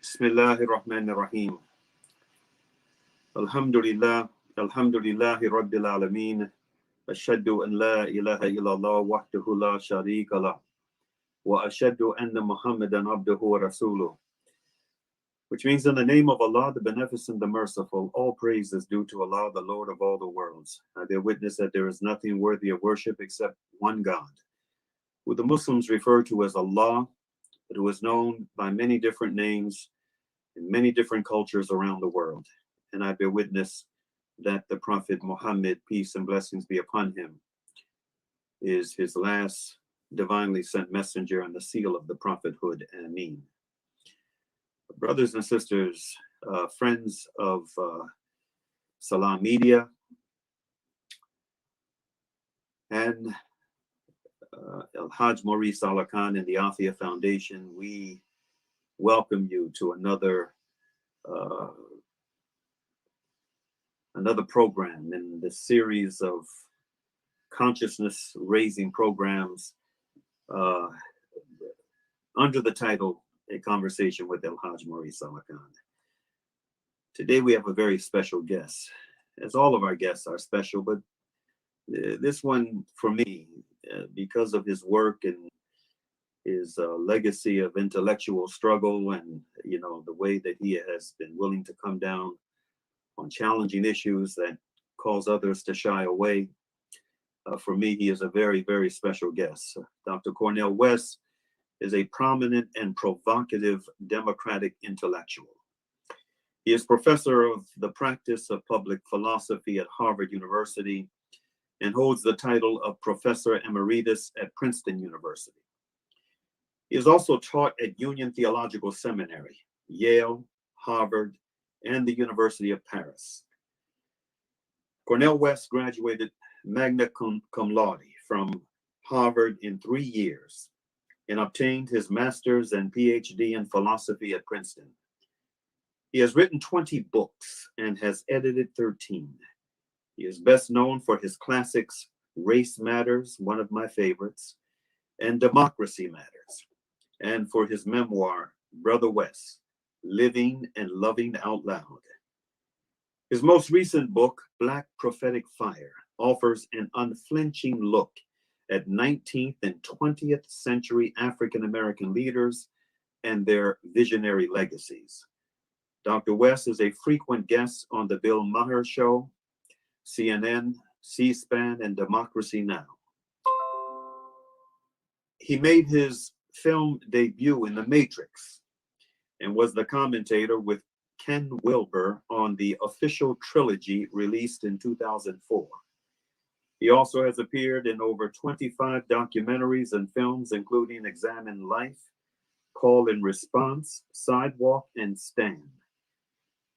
Bismillahirrahmanirrahim. Alhamdulillah, alhamdulillahi rabbil alameen. Ashhadu an la ilaha illallah wahdahu la sharika lah. Wa ashhadu anna Muhammadan abduhu wa rasuluh. Which means, in the name of Allah, the Beneficent, the Merciful, all praise is due to Allah, the Lord of all the worlds. I bear witness that there is nothing worthy of worship except one God, who the Muslims refer to as Allah, but who is known by many different names in many different cultures around the world. And I bear witness that the Prophet Muhammad, peace and blessings be upon him, is his last divinely sent messenger and the seal of the prophethood. Ameen. Brothers and sisters, friends of Salam Media, and El-Hajj Mauri Saalakhan and the Afia Foundation, we welcome you to another program in the series of consciousness-raising programs under the title A Conversation with El-Hajj Mauri Saalakhan. Today we have a very special guest, as all of our guests are special, but this one for me, because of his work and his legacy of intellectual struggle and, you know, the way that he has been willing to come down on challenging issues that cause others to shy away. For me, he is a very, very special guest. Dr. Cornel West is a prominent and provocative democratic intellectual. He is professor of the practice of public philosophy at Harvard University and holds the title of Professor Emeritus at Princeton University. He has also taught at Union Theological Seminary, Yale, Harvard, and the University of Paris. Cornel West graduated Magna Cum Laude from Harvard in 3 years and obtained his master's and Ph.D. in philosophy at Princeton. He has written 20 books and has edited 13. He is best known for his classics, Race Matters, one of my favorites, and Democracy Matters, and for his memoir, Brother West, Living and Loving Out Loud. His most recent book, Black Prophetic Fire, offers an unflinching look at 19th and 20th century African-American leaders and their visionary legacies. Dr. West is a frequent guest on the Bill Maher Show, CNN, C-SPAN, and Democracy Now! He made his film debut in The Matrix and was the commentator with Ken Wilbur on the official trilogy released in 2004. He also has appeared in over 25 documentaries and films, including Examine Life, Call and Response, Sidewalk and Stand.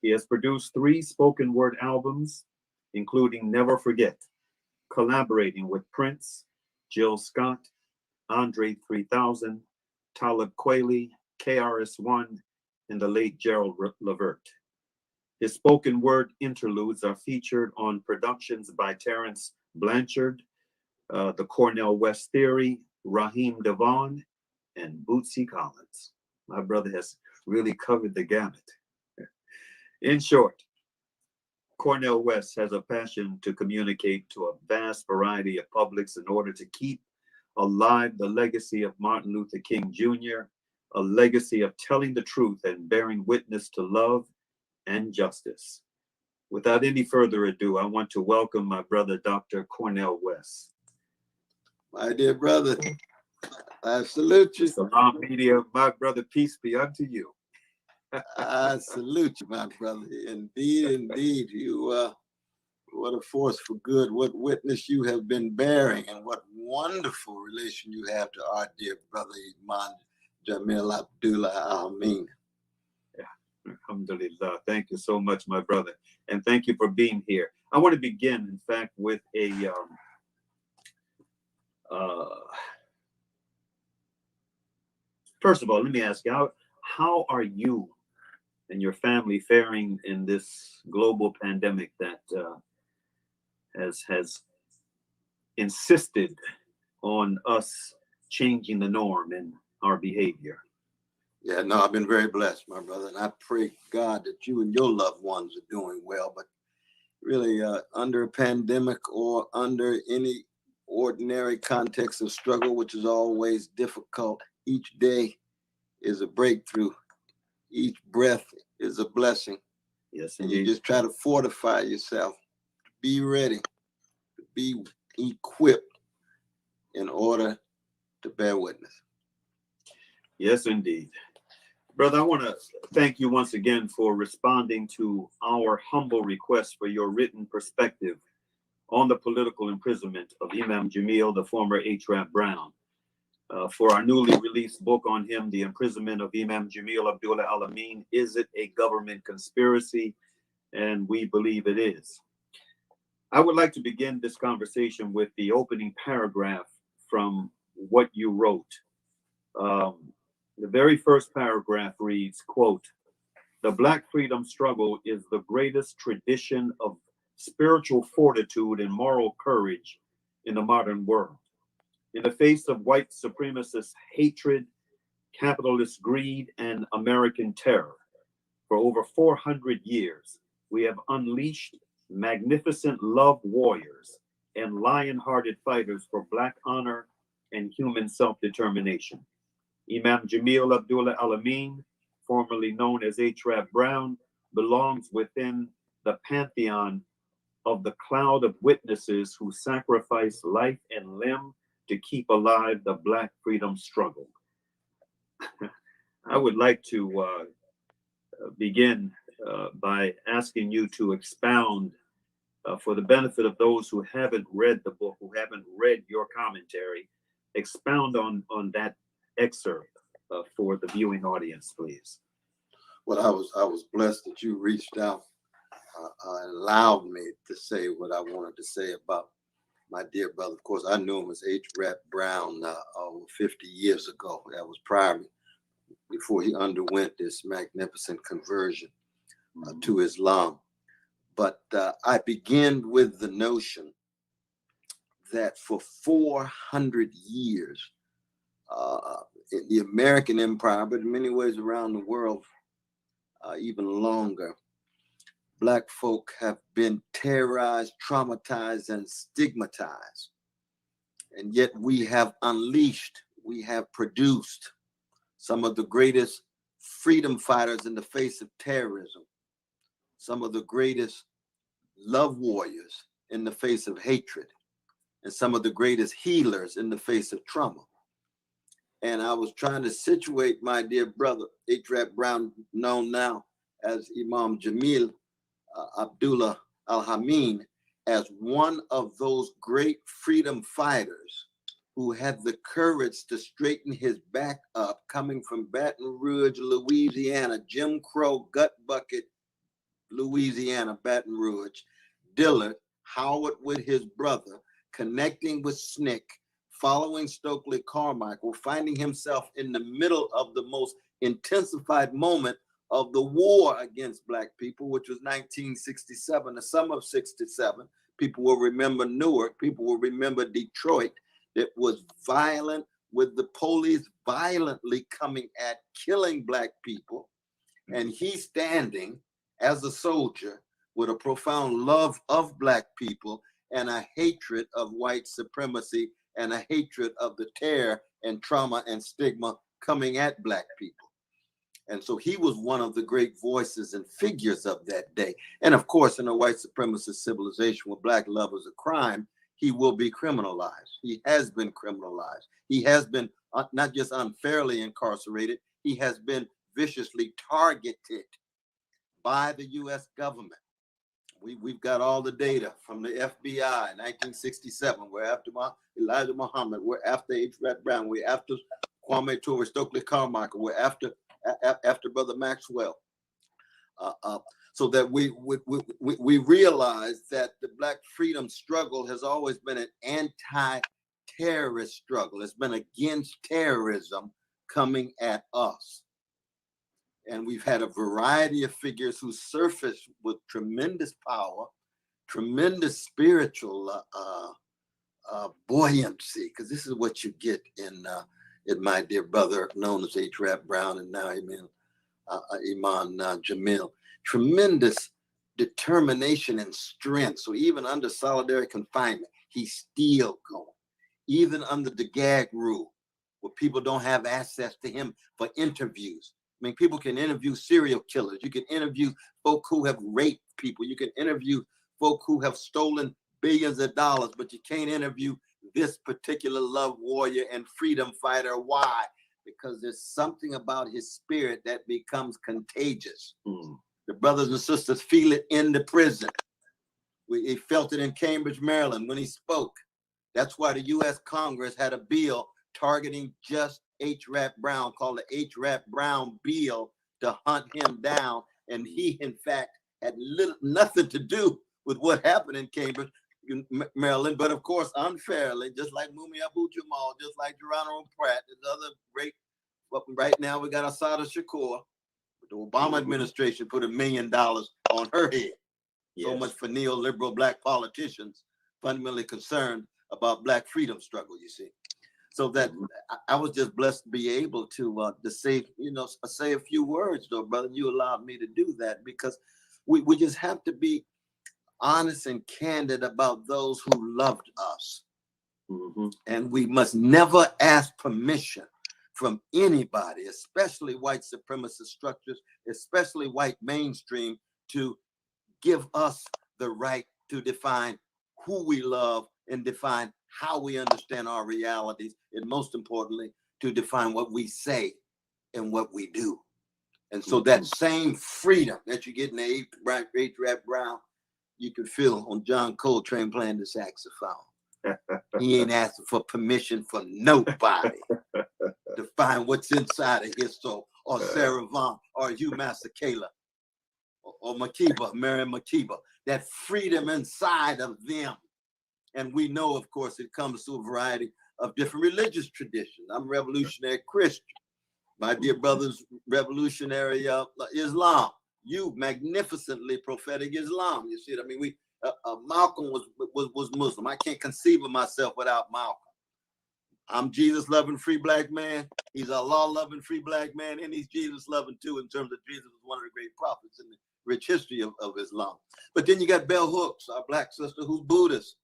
He has produced 3 spoken word albums, including Never Forget, collaborating with Prince, Jill Scott, Andre 3000, Talib Kweli, KRS-One, and the late Gerald Levert. His spoken word interludes are featured on productions by Terrence Blanchard, the Cornel West Theory, Raheem Devon, and Bootsy Collins. My brother has really covered the gamut. In short, Cornel West has a passion to communicate to a vast variety of publics in order to keep alive the legacy of Martin Luther King Jr., a legacy of telling the truth and bearing witness to love and justice. Without any further ado, I want to welcome my brother, Dr. Cornel West. My dear brother, I salute you. Salam Media, my brother, peace be unto you. I salute you, my brother. Indeed, indeed, you, what a force for good, what witness you have been bearing, and what wonderful relation you have to our dear brother, Imam Jamil Abdullah Amin. Yeah, alhamdulillah. Thank you so much, my brother. And thank you for being here. I want to begin, in fact, with a first of all, let me ask you, how are you and your family faring in this global pandemic that has insisted on us changing the norm in our behavior? Yeah, no, I've been very blessed, my brother, and I pray God that you and your loved ones are doing well. But really, under a pandemic or under any ordinary context of struggle, which is always difficult, each day is a breakthrough. Each breath is a blessing. Yes, And indeed. you just try to fortify yourself, to be ready, to be equipped in order to bear witness. Yes, indeed. Brother, I want to thank you once again for responding to our humble request for your written perspective on the political imprisonment of Imam Jamil, the former H. Rap Brown. For our newly released book on him, The Imprisonment of Imam Jamil Abdullah Al-Amin, Is It a Government Conspiracy? And we believe it is. I would like to begin this conversation with the opening paragraph from what you wrote. The very first paragraph reads, quote, "The Black freedom struggle is the greatest tradition of spiritual fortitude and moral courage in the modern world. In the face of white supremacist hatred, capitalist greed, and American terror, for over 400 years, we have unleashed magnificent love warriors and lion-hearted fighters for Black honor and human self-determination. Imam Jamil Abdullah Al-Amin, formerly known as H. Rap Brown, belongs within the pantheon of the cloud of witnesses who sacrificed life and limb to keep alive the Black freedom struggle." I would like to begin by asking you to expound, for the benefit of those who haven't read the book, who haven't read your commentary, expound on that excerpt for the viewing audience, please. Well, I was blessed that you reached out, allowed me to say what I wanted to say about my dear brother. Of course, I knew him as H. Rap Brown over 50 years ago. That was prior, before he underwent this magnificent conversion to Islam. But I begin with the notion that for 400 years, in the American empire, but in many ways around the world, even longer, Black folk have been terrorized, traumatized, and stigmatized. And yet we have unleashed, we have produced some of the greatest freedom fighters in the face of terrorism, some of the greatest love warriors in the face of hatred, and some of the greatest healers in the face of trauma. And I was trying to situate my dear brother, H. Rap Brown, known now as Imam Jamil Abdullah Al-Amin, as one of those great freedom fighters who had the courage to straighten his back up, coming from Baton Rouge, Louisiana, Jim Crow, gut bucket, Louisiana, Baton Rouge, Dillard, Howard with his brother, connecting with SNCC, following Stokely Carmichael, finding himself in the middle of the most intensified moment of the war against Black people, which was 1967, the summer of 67. People will remember Newark, people will remember Detroit. It was violent, with the police violently coming at, killing Black people. And he standing as a soldier with a profound love of Black people and a hatred of white supremacy and a hatred of the terror and trauma and stigma coming at Black people. And so he was one of the great voices and figures of that day. And of course, in a white supremacist civilization where Black love is a crime, he will be criminalized. He has been criminalized. He has been not just unfairly incarcerated, he has been viciously targeted by the US government. We've got all the data from the FBI, 1967. We're after Elijah Muhammad. We're after H. Rap Brown. We're after Kwame Ture, Stokely Carmichael. We're after Brother Maxwell. So that we realize that the Black freedom struggle has always been an anti-terrorist struggle. It's been against terrorism coming at us. And we've had a variety of figures who surfaced with tremendous power, tremendous spiritual buoyancy, because this is what you get in my dear brother, known as H. Rap Brown, and now Imam Jamil. Tremendous determination and strength. So even under solitary confinement, he's still going. Even under the gag rule, where people don't have access to him for interviews. I mean, people can interview serial killers. You can interview folk who have raped people. You can interview folk who have stolen billions of dollars, but you can't interview this particular love warrior and freedom fighter. Why? Because there's something about his spirit that becomes contagious. The brothers and sisters feel it in the prison. He felt it in Cambridge, Maryland when he spoke. That's why the U.S. Congress had a bill targeting just H. Rap Brown, called the H. Rap Brown bill, to hunt him down. And he, in fact, had nothing to do with what happened in Cambridge, Maryland, but of course, unfairly, just like Mumia Abu-Jamal, just like Geronimo Pratt, and other great. But right now, we got Assata Shakur. The Obama administration put $1 million on her head. So much for neoliberal Black politicians fundamentally concerned about Black freedom struggle, you see. So that I was just blessed to be able to say, say a few words, though, brother. You allowed me to do that because we just have to be honest and candid about those who loved us. And we must never ask permission from anybody, especially white supremacist structures, especially white mainstream, to give us the right to define who we love and define how we understand our realities, and most importantly, to define what we say and what we do. And so that same freedom that you get in the H. Rap Brown, you can feel on John Coltrane playing the saxophone. He ain't asking for permission from nobody to find what's inside of his soul, or Sarah Vaughan, or Hugh Masekela, or Makeba, Miriam Makeba. That freedom inside of them. And we know, of course, it comes to a variety of different religious traditions. I'm revolutionary Christian. My dear brothers, revolutionary Islam. You magnificently prophetic Islam. You see it? I mean, Malcolm was Muslim. I can't conceive of myself without Malcolm. I'm Jesus-loving free Black man. He's Allah-loving free Black man, and he's Jesus-loving too, in terms of Jesus was one of the great prophets in the rich history of Islam. But then you got Bell Hooks, our Black sister, who's Buddhist.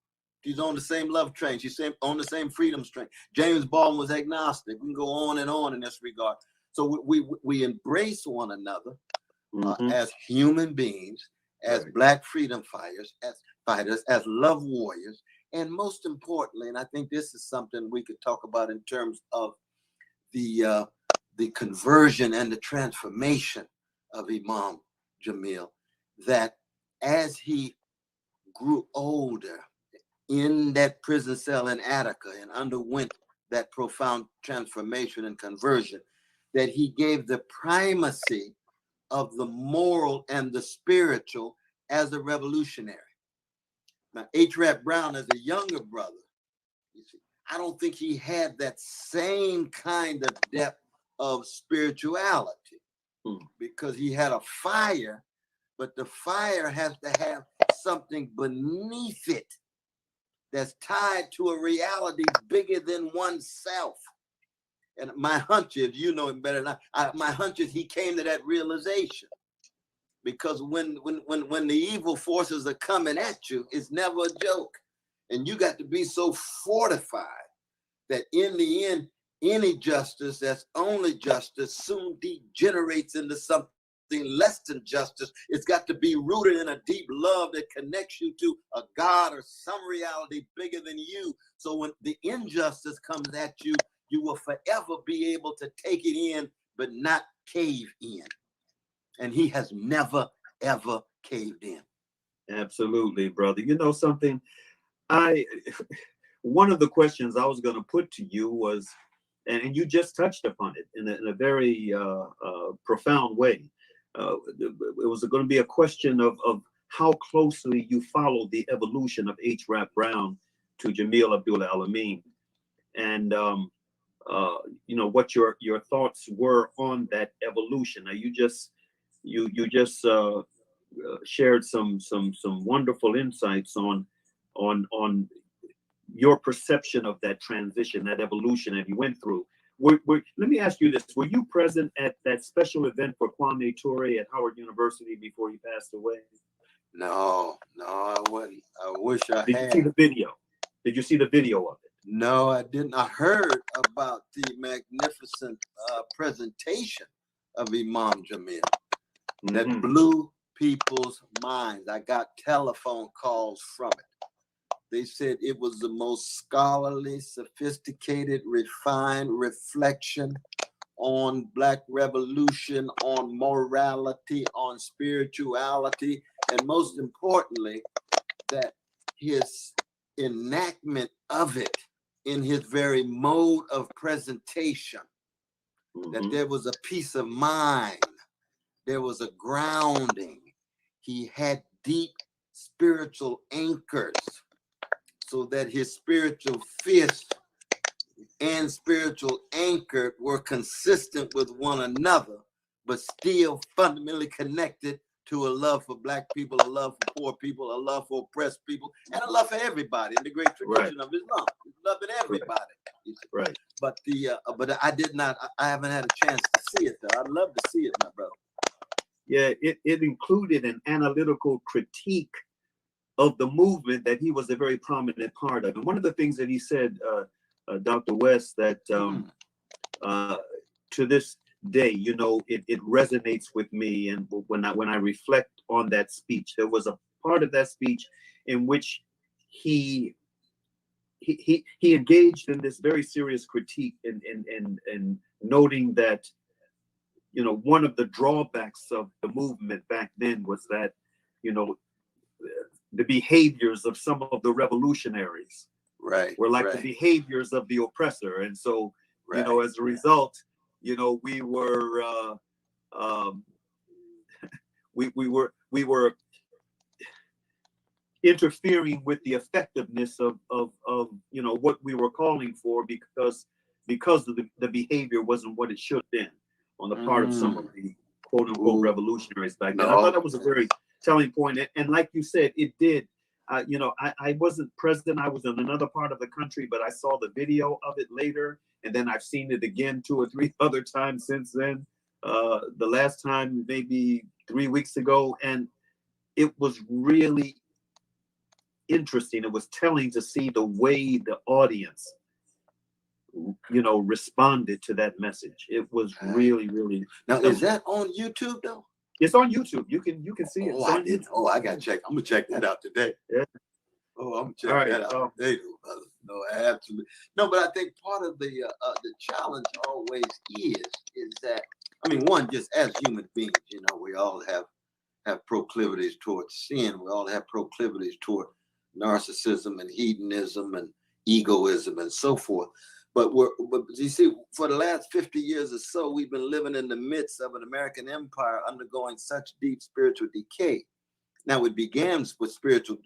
She's on the same love train. She's on the same freedom train. James Baldwin was agnostic. We can go on and on in this regard. So we embrace one another as human beings, as Black freedom fighters, as love warriors, and most importantly, and I think this is something we could talk about in terms of the conversion and the transformation of Imam Jamil, that as he grew older in that prison cell in Attica and underwent that profound transformation and conversion, that he gave the primacy of the moral and the spiritual as a revolutionary. Now, H. Rap Brown, as a younger brother, you see, I don't think he had that same kind of depth of spirituality because he had a fire, but the fire has to have something beneath it that's tied to a reality bigger than oneself. And my hunch is, you know it better than my hunch is he came to that realization. Because when the evil forces are coming at you, it's never a joke. And you got to be so fortified that in the end, any justice that's only justice soon degenerates into something less than justice. It's got to be rooted in a deep love that connects you to a God or some reality bigger than you. So when the injustice comes at you, you will forever be able to take it in, but not cave in. And he has never, ever caved in. Absolutely, brother. You know something? One of the questions I was going to put to you was, and you just touched upon it in a very profound way. It was going to be a question of how closely you followed the evolution of H. Rap Brown to Jamil Abdul-Alamin, and what your thoughts were on that evolution. Now, you just shared some wonderful insights on your perception of that transition, that evolution that you went through. Let me ask you this. Were you present at that special event for Kwame Ture at Howard University before he passed away? No, I wasn't. I wish I had. Did you see the video? Did you see the video of it? No, I didn't. I heard about the magnificent presentation of Imam Jamil that blew people's minds. I got telephone calls from it. They said it was the most scholarly, sophisticated, refined reflection on Black revolution, on morality, on spirituality, and most importantly, that his enactment of it in his very mode of presentation, that there was a peace of mind, there was a grounding. He had deep spiritual anchors so that his spiritual fist and spiritual anchor were consistent with one another, but still fundamentally connected to a love for Black people, a love for poor people, a love for oppressed people, and a love for everybody in the great tradition of Islam. He's loving everybody. Right. But but I did not. I haven't had a chance to see it though. I'd love to see it, my brother. Yeah, it included an analytical critique of the movement that he was a very prominent part of. And one of the things that he said, Dr. West, that to this day, you know, it resonates with me. And when I reflect on that speech, there was a part of that speech in which he engaged in this very serious critique and noting that, you know, one of the drawbacks of the movement back then was that, you know, the behaviors of some of the revolutionaries were like the behaviors of the oppressor. And so, you know, as a result, you know, we were we were interfering with the effectiveness of you know what we were calling for because of the behavior wasn't what it should have been on the part of some of the quote unquote revolutionaries back then. I thought that was a very telling point. And like you said, it did. You know, I wasn't present. I was in another part of the country, but I saw the video of it later, and then I've seen it again 2 or 3 other times since then. The last time maybe 3 weeks ago, and it was really interesting. It was telling to see the way the audience, you know, responded to that message. It was really, really. Now, is that on YouTube though? It's on YouTube. You can see it. I didn't. Oh, I gotta check. I'm gonna check that out today. Yeah. Oh, I'm gonna check that out today, brother. No, absolutely. No, but I think part of the challenge always is that, I mean, one, just as human beings, you know, we all have proclivities towards sin. We all have proclivities toward narcissism and hedonism and egoism and so forth. But you see, for the last 50 years or so, we've been living in the midst of an American empire undergoing such deep spiritual decay. Now, it began with spiritual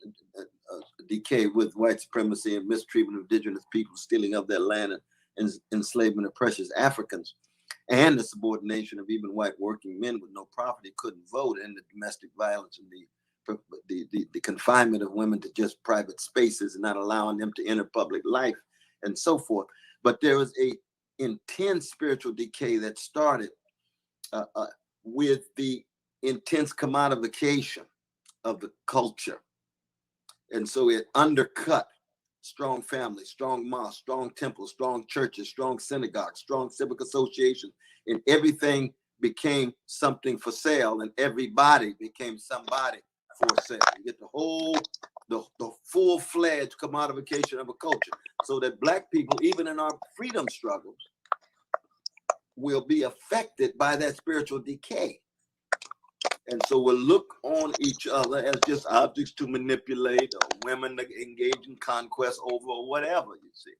decay with white supremacy and mistreatment of indigenous people, stealing of their land and enslavement of precious Africans, and the subordination of even white working men with no property couldn't vote, and the domestic violence and the confinement of women to just private spaces and not allowing them to enter public life and so forth. But there was a intense spiritual decay that started with the intense commodification of the culture. And so it undercut strong families, strong mosques, strong temples, strong churches, strong synagogues, strong civic associations, and everything became something for sale, and everybody became somebody for sale. You get the full-fledged commodification of a culture, so that Black people, even in our freedom struggles, will be affected by that spiritual decay. And so we'll look on each other as just objects to manipulate, or women to engage in conquest over, or whatever, you see.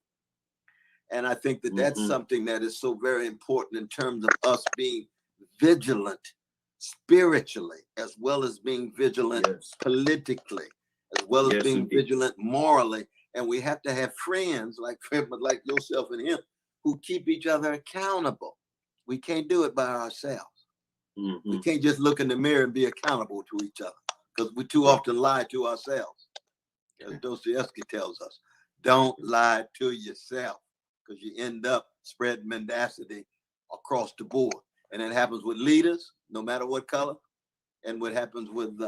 And I think that that's something that is so very important in terms of us being vigilant spiritually, as well as being vigilant politically, as well as being vigilant morally. And we have to have friends like yourself and him who keep each other accountable. We can't do it by ourselves. We can't just look in the mirror and be accountable to each other, because we too often lie to ourselves. As Dostoevsky tells us, don't lie to yourself, because you end up spread mendacity across the board. And it happens with leaders, no matter what color, and what happens with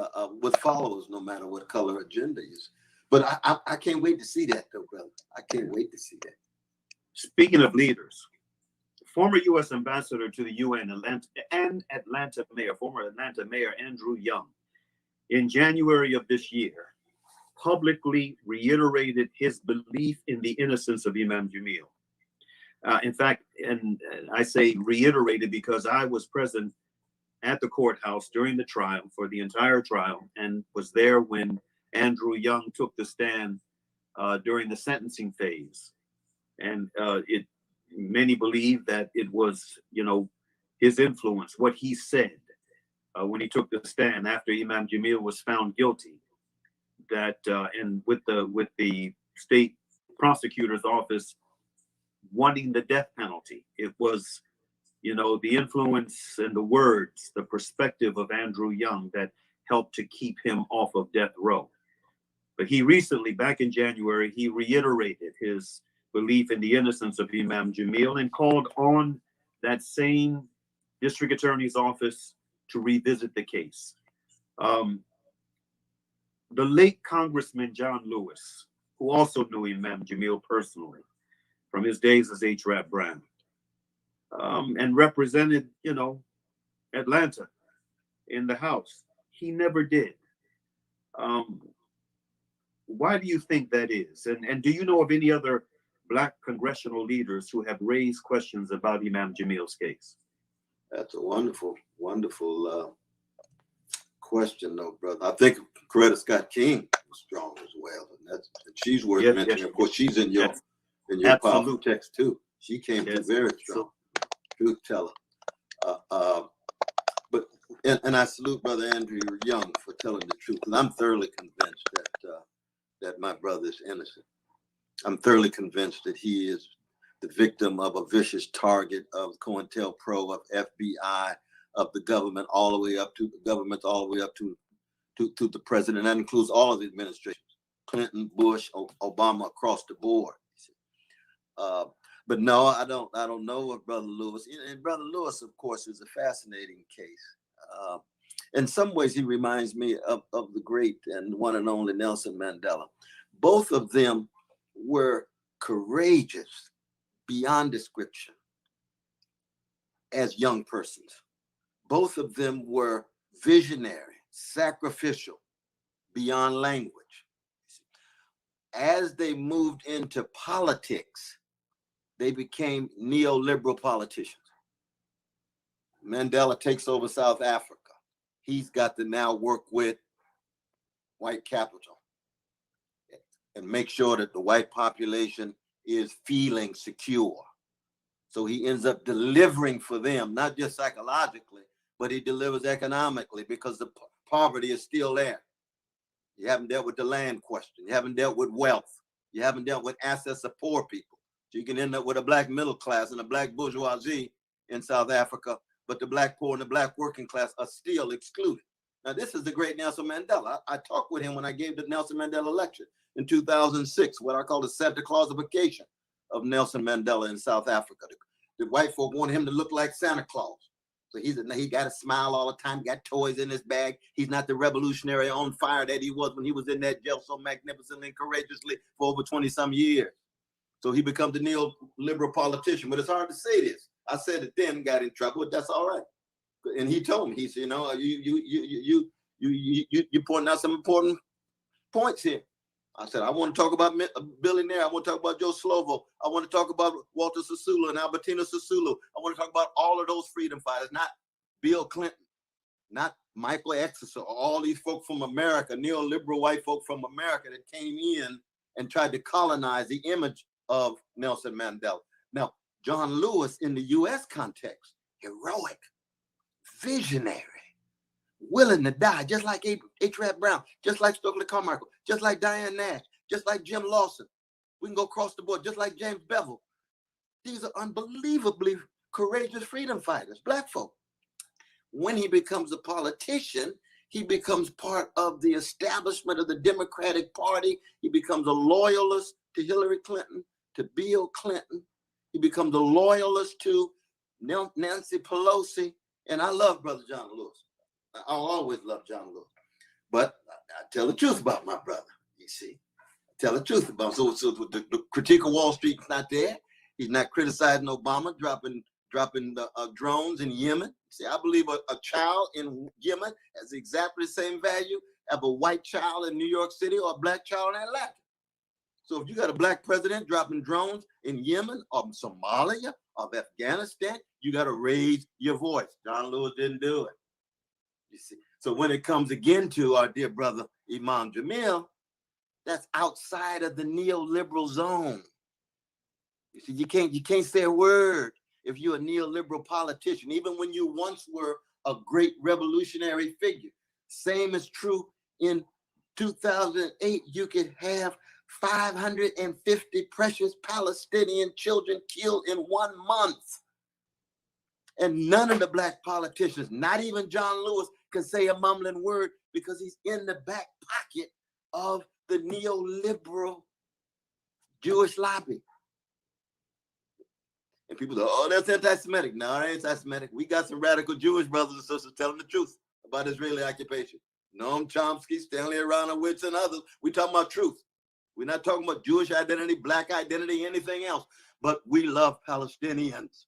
followers, no matter what color agenda is. But I can't wait to see that, though, brother. I can't wait to see that. Speaking of leaders, former U.S. ambassador to the UN and Atlanta mayor, former Atlanta mayor Andrew Young, in January of this year, publicly reiterated his belief in the innocence of Imam Jamil. In fact, and I say reiterated because I was present at the courthouse during the trial, for the entire trial, and was there when Andrew Young took the stand during the sentencing phase. And many believe that it was, his influence, what he said when he took the stand after Imam Jamil was found guilty, that and with the state prosecutor's office wanting the death penalty, it was, the influence and the words, the perspective of Andrew Young that helped to keep him off of death row. But he recently, back in January, he reiterated his belief in the innocence of Imam Jamil and called on that same district attorney's office to revisit the case. The late Congressman John Lewis, who also knew Imam Jamil personally from his days as H. Rap Brown, and represented, Atlanta in the House, he never did. Why do you think that is? And do you know of any other Black congressional leaders who have raised questions about Imam Jamil's case? That's a wonderful, wonderful question, though, brother. I think Coretta Scott King was strong as well, and she's worth mentioning. Yes. Of course, she's in your powerful text too. She came through very strong, truth teller. But I salute Brother Andrew Young for telling the truth, because I'm thoroughly convinced that my brother is innocent. I'm thoroughly convinced that he is the victim of a vicious target of COINTELPRO, of FBI, of the government, all the way up to the government, all the way up to the president. That includes all of the administrations, Clinton, Bush, Obama, across the board. But no, I don't know of Brother Lewis. And Brother Lewis, of course, is a fascinating case. In some ways, he reminds me of the great and one and only Nelson Mandela. Both of them were courageous beyond description as young persons. Both of them were visionary, sacrificial beyond language. As they moved into politics, they became neoliberal politicians. Mandela takes over South Africa. He's got to now work with white capital and make sure that the white population is feeling secure. So he ends up delivering for them, not just psychologically, but he delivers economically, because the poverty is still there. You haven't dealt with the land question. You haven't dealt with wealth. You haven't dealt with assets of poor people. So you can end up with a Black middle class and a Black bourgeoisie in South Africa, but the Black poor and the Black working class are still excluded. Now, this is the great Nelson Mandela. I talked with him when I gave the Nelson Mandela lecture in 2006, what I call the Santa Clausification of Nelson Mandela in South Africa. The white folk wanted him to look like Santa Claus. So he got a smile all the time, got toys in his bag. He's not the revolutionary on fire that he was when he was in that jail so magnificently and courageously for over 20-some years. So he becomes the neoliberal politician. But it's hard to say this. I said it then, got in trouble, but that's all right. And he told me, he said, you pointing out some important points here. I said, I want to talk about billionaire. I want to talk about Joe Slovo. I want to talk about Walter Sisulu and Albertina Sisulu. I want to talk about all of those freedom fighters, not Bill Clinton, not Michael Exeter, or all these folk from America, neoliberal white folk from America that came in and tried to colonize the image of Nelson Mandela. Now, John Lewis in the U.S. context, heroic, visionary, willing to die, just like H. Rap Brown, just like Stokely Carmichael, just like Diane Nash, just like Jim Lawson. We can go across the board, just like James Bevel. These are unbelievably courageous freedom fighters, Black folk. When he becomes a politician, he becomes part of the establishment of the Democratic Party. He becomes a loyalist to Hillary Clinton, to Bill Clinton, He becomes a loyalist to Nancy Pelosi. And I love Brother John Lewis. I'll always love John Lewis. But I tell the truth about my brother, you see. I tell the truth about him. So the critique of Wall Street is not there. He's not criticizing Obama dropping the drones in Yemen. See, I believe a child in Yemen has exactly the same value as a white child in New York City or a black child in Atlanta. So if you got a black president dropping drones in Yemen or Somalia or Afghanistan, you got to raise your voice. John Lewis didn't do it. You see. So when it comes again to our dear brother Imam Jamil, that's outside of the neoliberal zone. You see, you can't say a word if you're a neoliberal politician, even when you once were a great revolutionary figure. Same is true in 2008. You could have 550 precious Palestinian children killed in 1 month. And none of the black politicians, not even John Lewis, can say a mumbling word because he's in the back pocket of the neoliberal Jewish lobby. And people say, oh, that's anti-Semitic. No, it ain't anti-Semitic. We got some radical Jewish brothers and sisters telling the truth about Israeli occupation. Noam Chomsky, Stanley Aronowitz, and others. We talking about truth. We're not talking about Jewish identity, black identity, anything else. But we love Palestinians.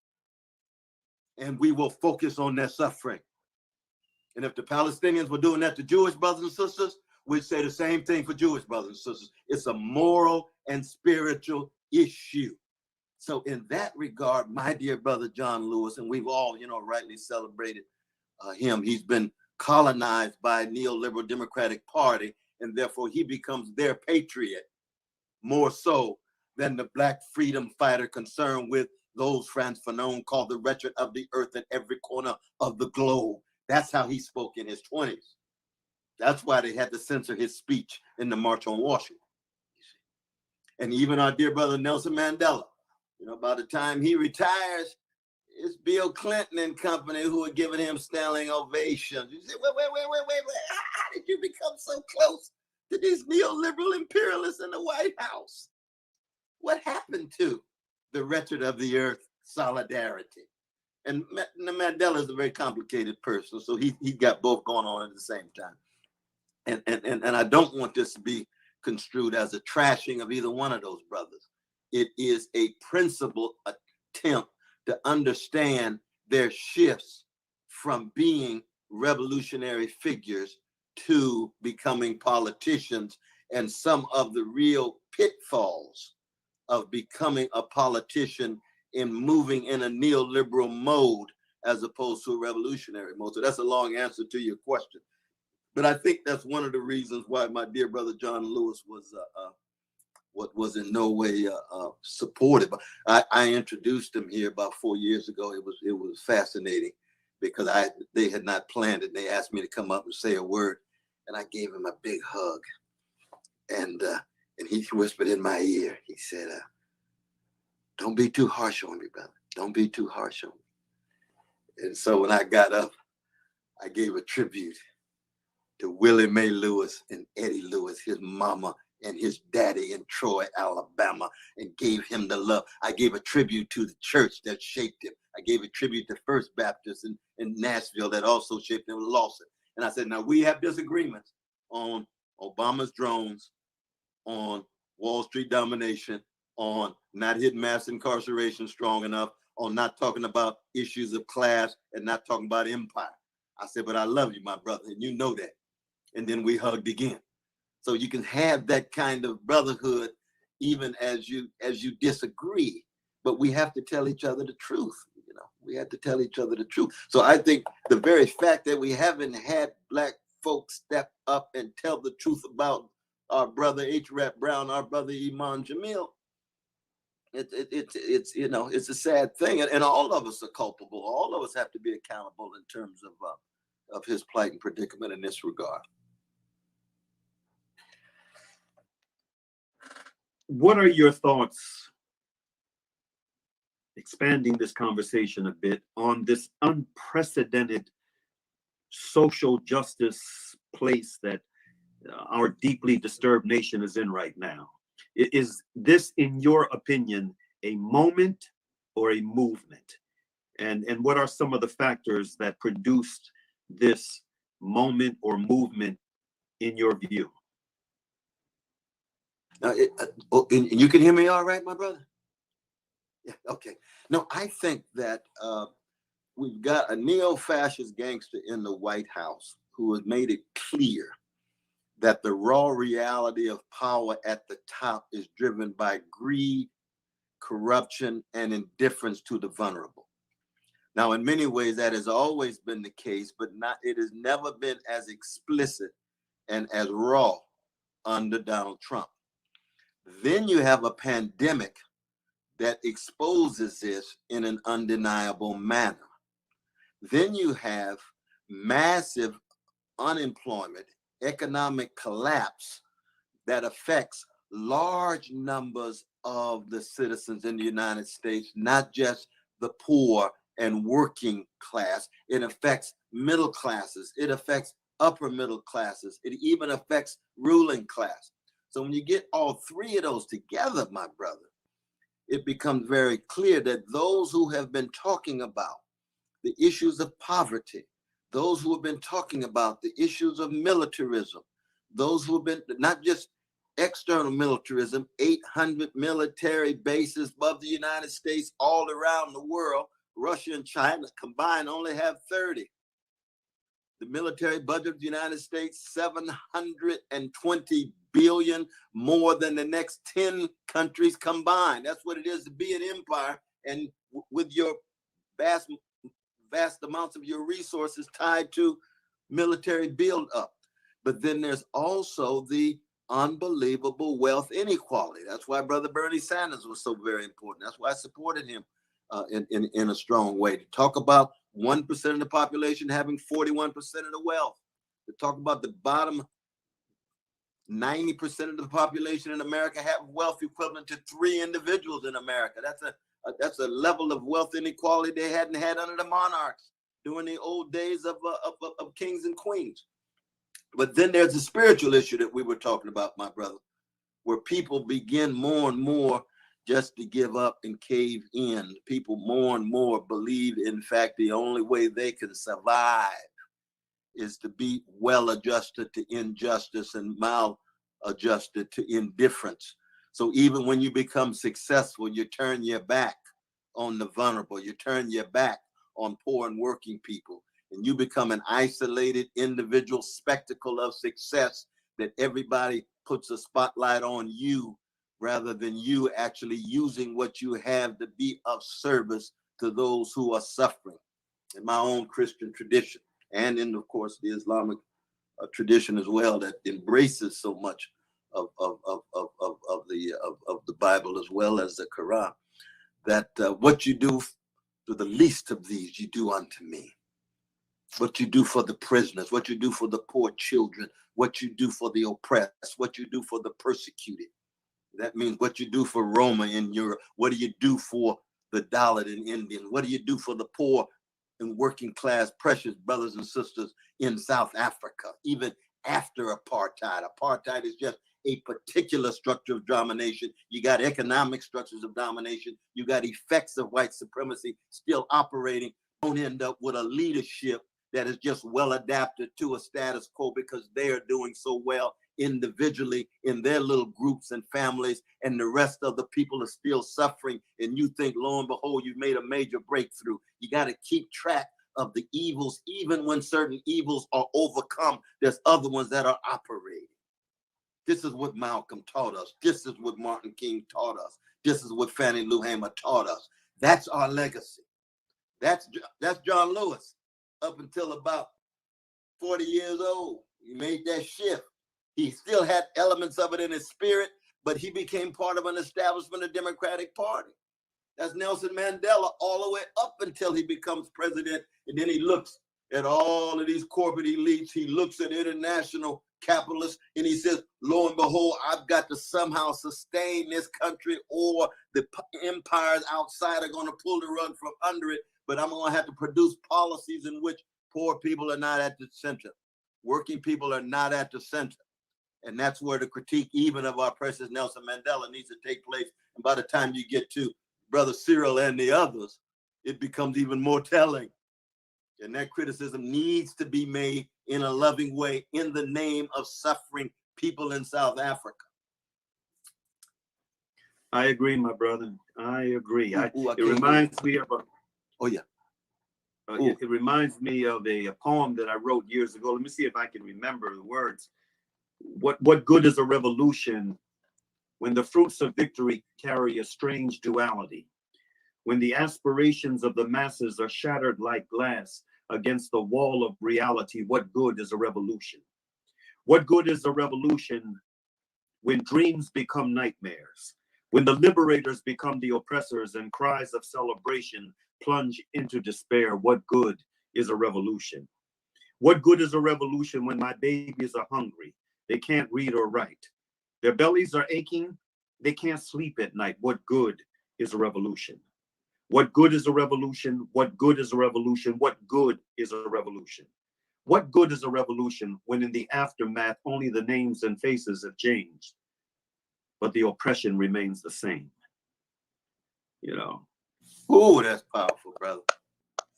And we will focus on their suffering. And if the Palestinians were doing that to Jewish brothers and sisters, we'd say the same thing for Jewish brothers and sisters. It's a moral and spiritual issue. So in that regard, my dear brother John Lewis, and we've all, rightly celebrated him. He's been colonized by a neoliberal Democratic Party, and therefore he becomes their patriot more so than the black freedom fighter concerned with those Frantz Fanon called the wretched of the earth in every corner of the globe. That's how he spoke in his 20s. That's why they had to censor his speech in the March on Washington. And even our dear brother Nelson Mandela, by the time he retires, it's Bill Clinton and company who are giving him standing ovations. You say, wait. How did you become so close to these neoliberal imperialists in the White House? What happened to the wretched of the earth solidarity? And Mandela is a very complicated person, so he got both going on at the same time. And I don't want this to be construed as a trashing of either one of those brothers. It is a principled attempt to understand their shifts from being revolutionary figures to becoming politicians and some of the real pitfalls of becoming a politician in moving in a neoliberal mode as opposed to a revolutionary mode. So that's a long answer to your question. But I think that's one of the reasons why my dear brother John Lewis was in no way supportive. I introduced him here about 4 years ago. It was fascinating because they had not planned it. They asked me to come up and say a word, and I gave him a big hug. And he whispered in my ear. He said, "Don't be too harsh on me, brother. Don't be too harsh on me." And so when I got up, I gave a tribute to Willie Mae Lewis and Eddie Lewis, his mama and his daddy in Troy, Alabama, and gave him the love. I gave a tribute to the church that shaped him. I gave a tribute to First Baptist in Nashville that also shaped him, Lawson. And I said, now we have disagreements on Obama's drones, on Wall Street domination, on not hitting mass incarceration strong enough, on not talking about issues of class and not talking about empire. I said, but I love you, my brother, and you know that. And then we hugged again. So you can have that kind of brotherhood even as you disagree, but we have to tell each other the truth. We have to tell each other the truth. So I think the very fact that we haven't had black folks step up and tell the truth about our brother H. Rap Brown, our brother Imam Jamil, it's a sad thing, and all of us are culpable. All of us have to be accountable in terms of his plight and predicament in this regard. What are your thoughts, expanding this conversation a bit, on this unprecedented social justice place that our deeply disturbed nation is in right now? Is this, in your opinion, a moment or a movement? And what are some of the factors that produced this moment or movement in your view? And you can hear me all right, my brother? Yeah, okay. No, I think that we've got a neo-fascist gangster in the White House who has made it clear that the raw reality of power at the top is driven by greed, corruption, and indifference to the vulnerable. Now, in many ways, that has always been the case, but it has never been as explicit and as raw under Donald Trump. Then you have a pandemic that exposes this in an undeniable manner. Then you have massive unemployment, economic collapse that affects large numbers of the citizens in the United States, not just the poor and working class. It affects middle classes. It affects upper middle classes. It even affects ruling class. So when you get all three of those together, my brother, it becomes very clear that those who have been talking about the issues of poverty, those who have been talking about the issues of militarism, those who have been not just external militarism, 800 military bases above the United States all around the world. Russia and China combined only have 30. The military budget of the United States, 720 billion, more than the next 10 countries combined. That's what it is to be an empire, and with your vast amounts of your resources tied to military build-up. But then there's also the unbelievable wealth inequality. That's why Brother Bernie Sanders was so very important. That's why I supported him in a strong way. To talk about 1% of the population having 41% of the wealth. To talk about the bottom 90% of the population in America have wealth equivalent to 3 individuals in America. That's a level of wealth inequality they hadn't had under the monarchs during the old days of kings and queens. But then there's the spiritual issue that we were talking about, my brother, where people begin more and more just to give up and cave in. People more and more believe, in fact, the only way they can survive is to be well-adjusted to injustice and maladjusted to indifference. So even when you become successful, you turn your back on the vulnerable, you turn your back on poor and working people, and you become an isolated individual spectacle of success that everybody puts a spotlight on you rather than you actually using what you have to be of service to those who are suffering. In my own Christian tradition, and in, of course, the Islamic tradition as well, that embraces so much of the Bible as well as the Quran, that what you do to the least of these, you do unto me. What you do for the prisoners, what you do for the poor children, what you do for the oppressed, what you do for the persecuted. That means what you do for Roma in Europe. What do you do for the Dalit in India? What do you do for the poor and working class, precious brothers and sisters in South Africa, even after apartheid? Apartheid is just a particular structure of domination. You got economic structures of domination. You got effects of white supremacy still operating. Don't end up with a leadership that is just well adapted to a status quo because they are doing so well individually in their little groups and families, and the rest of the people are still suffering. And you think, lo and behold, you've made a major breakthrough. You got to keep track of the evils. Even when certain evils are overcome, there's other ones that are operating. This is what Malcolm taught us. This is what Martin King taught us. This is what Fannie Lou Hamer taught us. That's our legacy. That's John Lewis up until about 40 years old. He made that shift. He still had elements of it in his spirit, but he became part of an establishment of the Democratic Party. That's Nelson Mandela all the way up until he becomes president. And then he looks at all of these corporate elites. He looks at international capitalists and he says, lo and behold, I've got to somehow sustain this country, or the empires outside are going to pull the rug from under it. But I'm going to have to produce policies in which poor people are not at the center. Working people are not at the center. And that's where the critique even of our precious Nelson Mandela needs to take place. And by the time you get to Brother Cyril and the others, it becomes even more telling. And that criticism needs to be made in a loving way in the name of suffering people in South Africa. I agree, my brother. I agree. It reminds me of it reminds me of a poem that I wrote years ago. Let me see if I can remember the words. What good is a revolution when the fruits of victory carry a strange duality? When the aspirations of the masses are shattered like glass against the wall of reality, what good is a revolution? What good is a revolution when dreams become nightmares? When the liberators become the oppressors and cries of celebration plunge into despair, what good is a revolution? What good is a revolution when my babies are hungry? They can't read or write. Their bellies are aching. They can't sleep at night. What good is a revolution? What good is a revolution? What good is a revolution? What good is a revolution? What good is a revolution when in the aftermath only the names and faces have changed, but the oppression remains the same? You know. Oh, that's powerful, brother.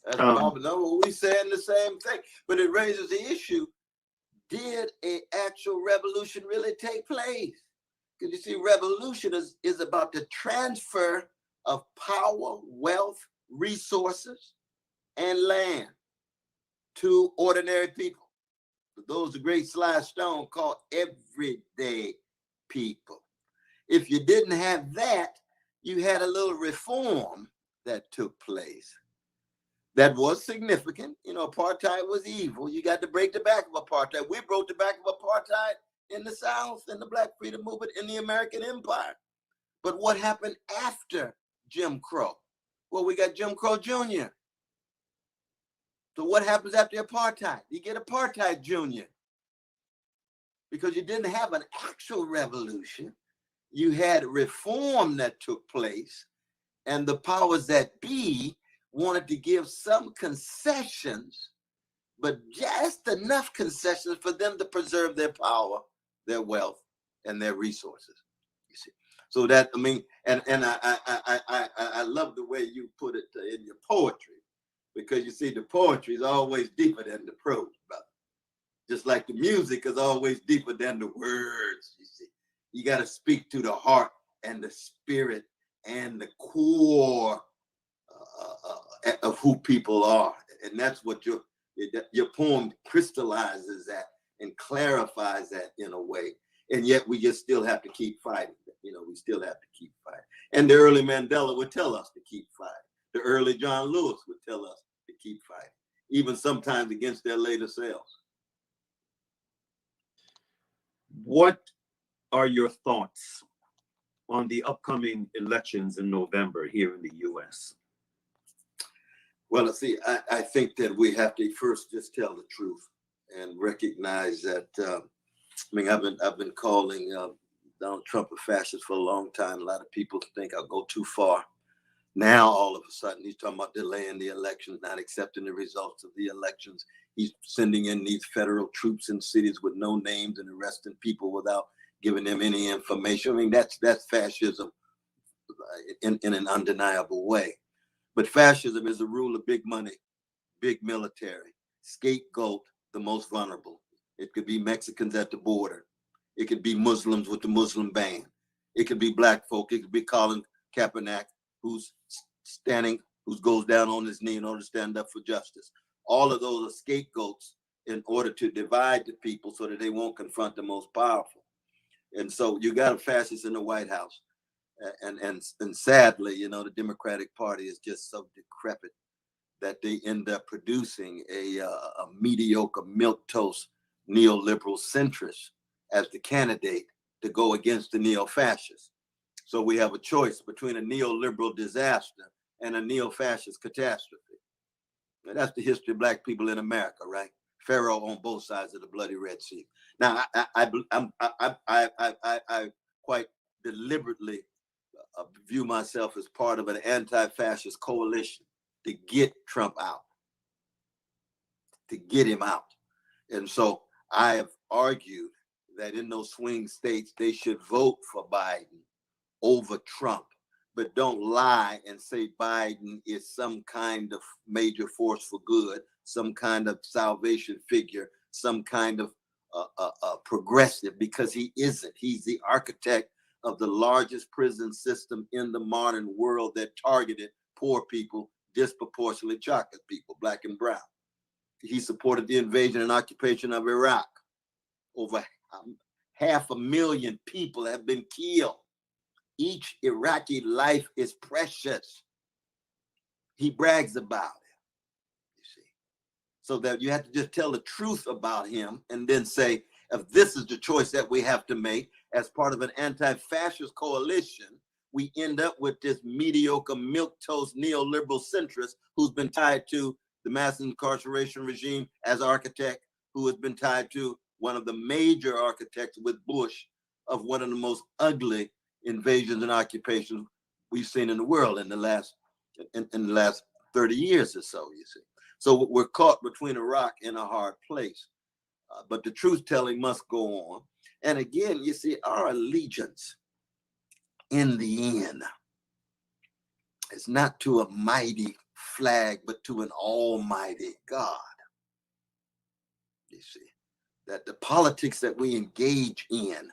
That's powerful. No, we saying the same thing, but it raises the issue: did an actual revolution really take place? Because you see, revolution is about the transfer of power, wealth, resources, and land to ordinary people. Those the great Sly Stone called everyday people. If you didn't have that, you had a little reform that took place that was significant. You know, apartheid was evil. You got to break the back of apartheid. We broke the back of apartheid in the South, in the Black Freedom Movement, in the American Empire. But what happened after Jim Crow? Well, we got Jim Crow Jr. So what happens after apartheid? You get apartheid Jr. Because you didn't have an actual revolution. You had reform that took place, and the powers that be wanted to give some concessions, but just enough concessions for them to preserve their power, their wealth, and their resources. You see, so that, I mean, and I love the way you put it in your poetry, because you see, the poetry is always deeper than the prose, brother. Just like the music is always deeper than the words. You see, you got to speak to the heart and the spirit and the core of who people are, and that's what your poem crystallizes that and clarifies that in a way. And yet we just still have to keep fighting. You know, we still have to keep fighting. And the early Mandela would tell us to keep fighting. The early John Lewis would tell us to keep fighting, even sometimes against their later selves. What are your thoughts on the upcoming elections in November here in the U.S.? Well, see, I think that we have to first just tell the truth and recognize that. I mean, I've been calling Donald Trump a fascist for a long time. A lot of people think I'll go too far. Now, all of a sudden, he's talking about delaying the elections, not accepting the results of the elections. He's sending in these federal troops in cities with no names and arresting people without giving them any information. I mean, that's fascism in an undeniable way. But fascism is the rule of big money, big military, scapegoat the most vulnerable. It could be Mexicans at the border. It could be Muslims with the Muslim ban. It could be black folk. It could be Colin Kaepernick, who goes down on his knee in order to stand up for justice. All of those are scapegoats in order to divide the people so that they won't confront the most powerful. And so you got a fascist in the White House. And sadly, you know, the Democratic Party is just so decrepit that they end up producing a mediocre milquetoast neoliberal centrist as the candidate to go against the neo-fascists. So we have a choice between a neoliberal disaster and a neo-fascist catastrophe. And that's the history of black people in America, right? Pharaoh on both sides of the bloody Red Sea. Now, I quite deliberately view myself as part of an anti-fascist coalition to get Trump out, to get him out. And so I have argued that in those swing states, they should vote for Biden over Trump, but don't lie and say Biden is some kind of major force for good, some kind of salvation figure, some kind of progressive, because he isn't. He's the architect of the largest prison system in the modern world that targeted poor people, disproportionately chocolate people, black and brown. He supported the invasion and occupation of Iraq. Over 500,000 people have been killed. Each Iraqi life is precious. He brags about it, you see. So that you have to just tell the truth about him and then say, if this is the choice that we have to make as part of an anti-fascist coalition, we end up with this mediocre milquetoast neoliberal centrist who's been tied to the mass incarceration regime as architect, who has been tied to one of the major architects with Bush of one of the most ugly invasions and occupations we've seen in the world in the last 30 years or so, you see. So we're caught between a rock and a hard place. But the truth telling must go on. And again, you see, our allegiance in the end is not to a mighty flag, but to an almighty God. You see, that the politics that we engage in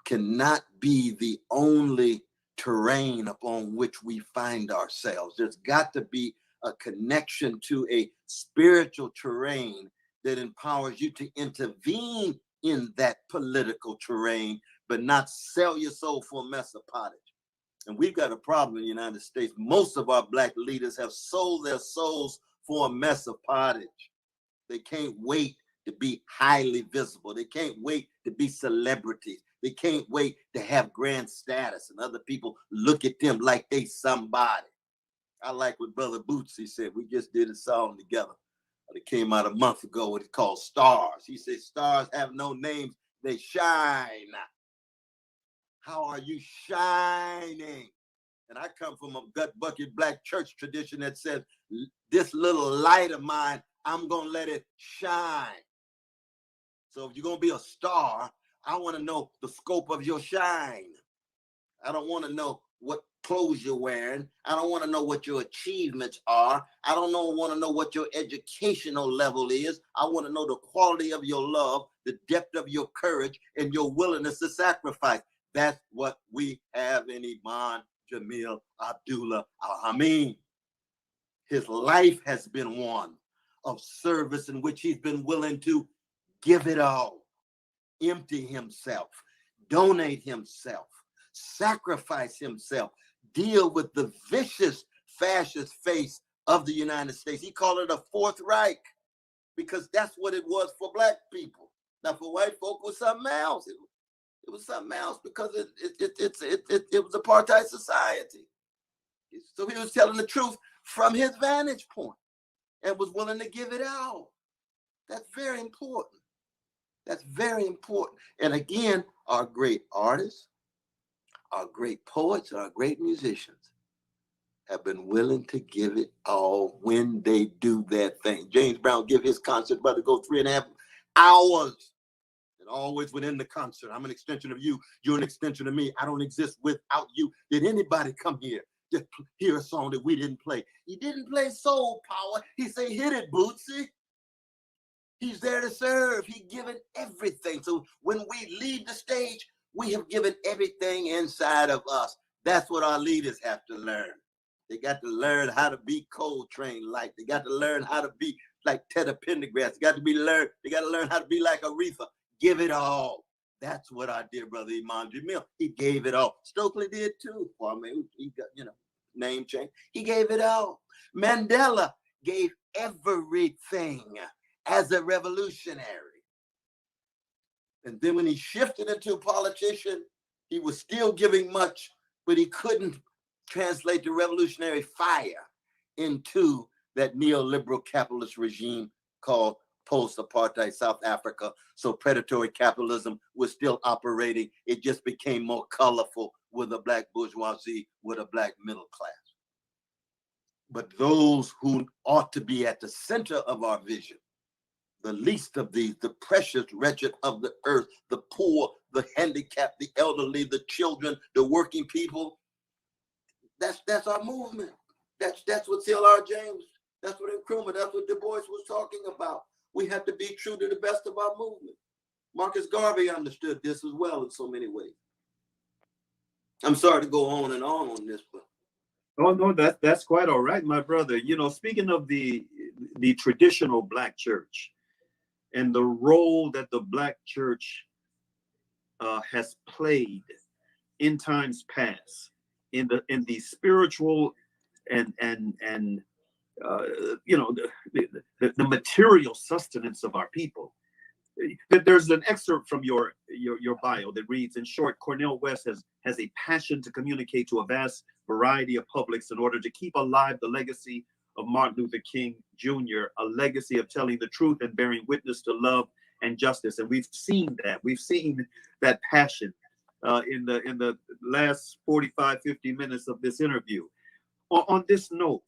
cannot be the only terrain upon which we find ourselves. There's got to be a connection to a spiritual terrain that empowers you to intervene in that political terrain, but not sell your soul for a mess of pottage. And we've got a problem in the United States. Most of our black leaders have sold their souls for a mess of pottage. They can't wait to be highly visible. They can't wait to be celebrities. They can't wait to have grand status and other people look at them like they somebody. I like what Brother Bootsy said. We just did a song together. It came out a month ago. It's called Stars. He said, stars have no names. They shine. How are you shining? And I come from a gut bucket black church tradition that says, this little light of mine, I'm going to let it shine. So if you're going to be a star, I want to know the scope of your shine. I don't want to know what clothes you're wearing. I don't want to know what your achievements are. I don't want to know what your educational level is. I want to know the quality of your love, the depth of your courage, and your willingness to sacrifice. That's what we have in Imam Jamil Abdullah Al-Hameen. His life has been one of service in which he's been willing to give it all, empty himself, donate himself, sacrifice himself, deal with the vicious fascist face of the United States. He called it a Fourth Reich because that's what it was for black people. Now for white folk, it was something else. It was something else because it was apartheid society. So he was telling the truth from his vantage point and was willing to give it all. That's very important. That's very important. And again, our great artists, our great poets, our great musicians have been willing to give it all when they do that thing. James Brown give his concert, brother, go 3.5 hours. And always within the concert, I'm an extension of you. You're an extension of me. I don't exist without you. Did anybody come here to hear a song that we didn't play? He didn't play Soul Power. He said, hit it, Bootsy. He's there to serve. He given everything. So when we leave the stage, we have given everything inside of us. That's what our leaders have to learn. They got to learn how to be Coltrane-like. They got to learn how to be like Tedder Pendergrass. They got to learn how to be like Aretha. Give it all. That's what our dear brother Imam Jamil, he gave it all. Stokely did too. Well, I mean, he got, name change. He gave it all. Mandela gave everything as a revolutionary. And then when he shifted into a politician, he was still giving much, but he couldn't translate the revolutionary fire into that neoliberal capitalist regime called post-apartheid South Africa. So predatory capitalism was still operating. It just became more colorful with a black bourgeoisie, with a black middle class. But those who ought to be at the center of our vision, the least of these, the precious wretched of the earth, the poor, the handicapped, the elderly, the children, the working people, That's our movement. That's what C.L.R. James, that's what Nkrumah, that's what Du Bois was talking about. We have to be true to the best of our movement. Marcus Garvey understood this as well in so many ways. I'm sorry to go on and on this, but oh no, that's quite all right, my brother. You know, speaking of the traditional Black church and the role that the Black church has played in times past in the spiritual and you know, the material sustenance of our people. There's an excerpt from your bio that reads, in short, Cornel West has a passion to communicate to a vast variety of publics in order to keep alive the legacy of Martin Luther King Jr., a legacy of telling the truth and bearing witness to love and justice. And we've seen that passion in the last 45, 50 minutes of this interview. On this note,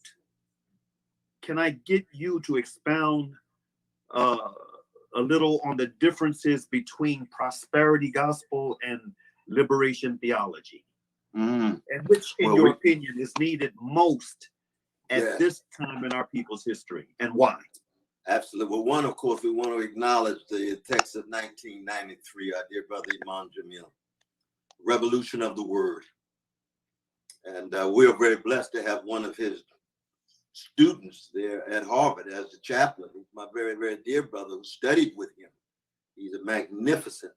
can I get you to expound a little on the differences between prosperity gospel and liberation theology, and which, in your opinion, is needed most at this time in our people's history, and why? Absolutely. Well, one, of course, we want to acknowledge the text of 1993, our dear brother Imam Jamil, Revolution of the Word. And we are very blessed to have one of his students there at Harvard as the chaplain. He's my very, very dear brother who studied with him. He's a magnificent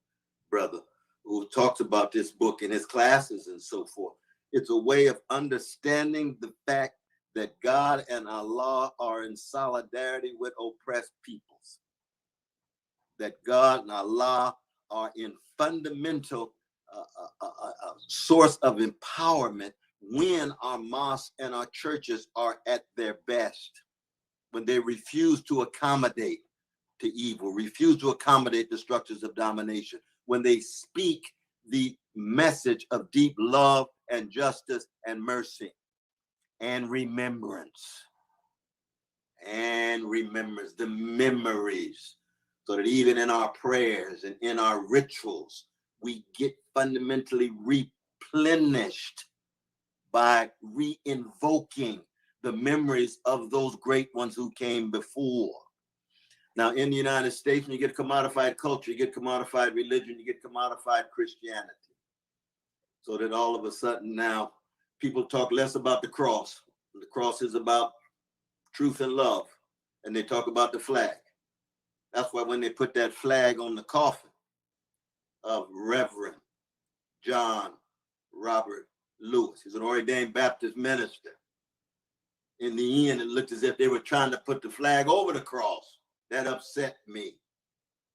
brother who talks about this book in his classes and so forth. It's a way of understanding the fact that God and Allah are in solidarity with oppressed peoples. That God and Allah are in fundamental source of empowerment when our mosques and our churches are at their best, when they refuse to accommodate to evil, refuse to accommodate the structures of domination, when they speak the message of deep love and justice and mercy and remembrance, the memories, so that even in our prayers and in our rituals, we get fundamentally replenished by re-invoking the memories of those great ones who came before. Now, in the United States, when you get commodified culture, you get commodified religion, you get commodified Christianity. So that all of a sudden now, people talk less about the cross. The cross is about truth and love, and they talk about the flag. That's why when they put that flag on the coffin of Reverend John Robert Lewis, he's an ordained Baptist minister. In the end, it looked as if they were trying to put the flag over the cross. That upset me,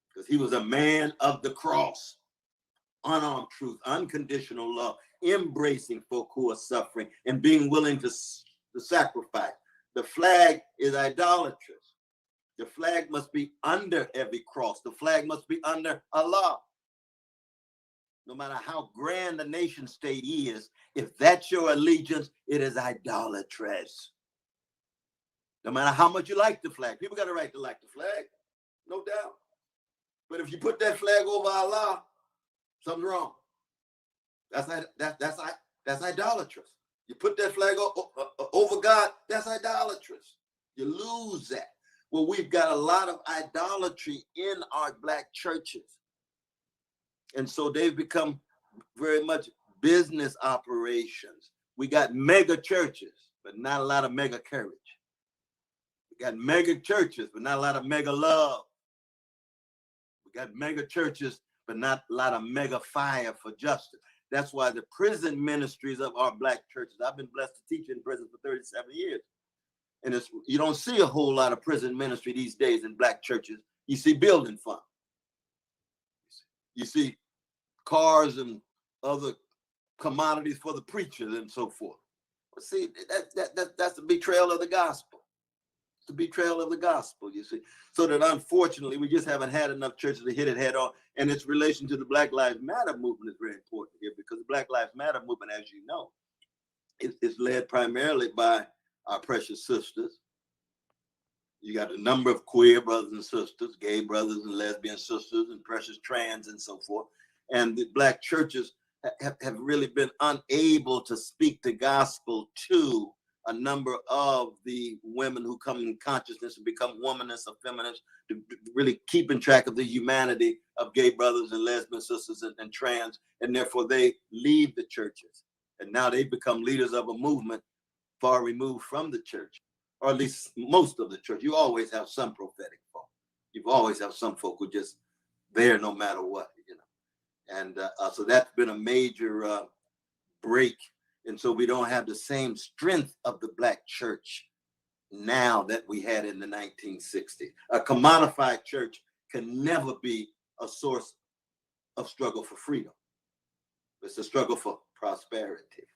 because he was a man of the cross, unarmed truth, unconditional love, embracing folk who are suffering and being willing to sacrifice. The flag is idolatrous. The flag must be under every cross. The flag must be under Allah. No matter how grand the nation state is, if that's your allegiance, it is idolatrous. No matter how much you like the flag. People got a right to like the flag, no doubt. But if you put that flag over Allah, something's wrong. That's idolatrous. You put that flag over God, that's idolatrous. You lose that. Well, we've got a lot of idolatry in our Black churches. And so they've become very much business operations. We got mega churches, but not a lot of mega courage. We got mega churches, but not a lot of mega love. We got mega churches, but not a lot of mega fire for justice. That's why the prison ministries of our Black churches, I've been blessed to teach in prison for 37 years. And you don't see a whole lot of prison ministry these days in Black churches. You see building fund. You see cars and other commodities for the preachers and so forth. But see, that's the betrayal of the gospel. It's the betrayal of the gospel, you see. So that unfortunately, we just haven't had enough churches to hit it head on. And its relation to the Black Lives Matter movement is very important here, because the Black Lives Matter movement, as you know, is led primarily by our precious sisters. You got a number of queer brothers and sisters, gay brothers and lesbian sisters, and precious trans and so forth. And the Black churches have really been unable to speak the gospel to a number of the women who come in consciousness and become womanists or feminists, to really keeping track of the humanity of gay brothers and lesbian sisters and trans, and therefore they leave the churches. And now they become leaders of a movement far removed from the church, or at least most of the church. You always have some prophetic folk. You've always have some folk who just there no matter what, you know. And so that's been a major break. And so we don't have the same strength of the Black church now that we had in the 1960s. A commodified church can never be a source of struggle for freedom. It's a struggle for prosperity.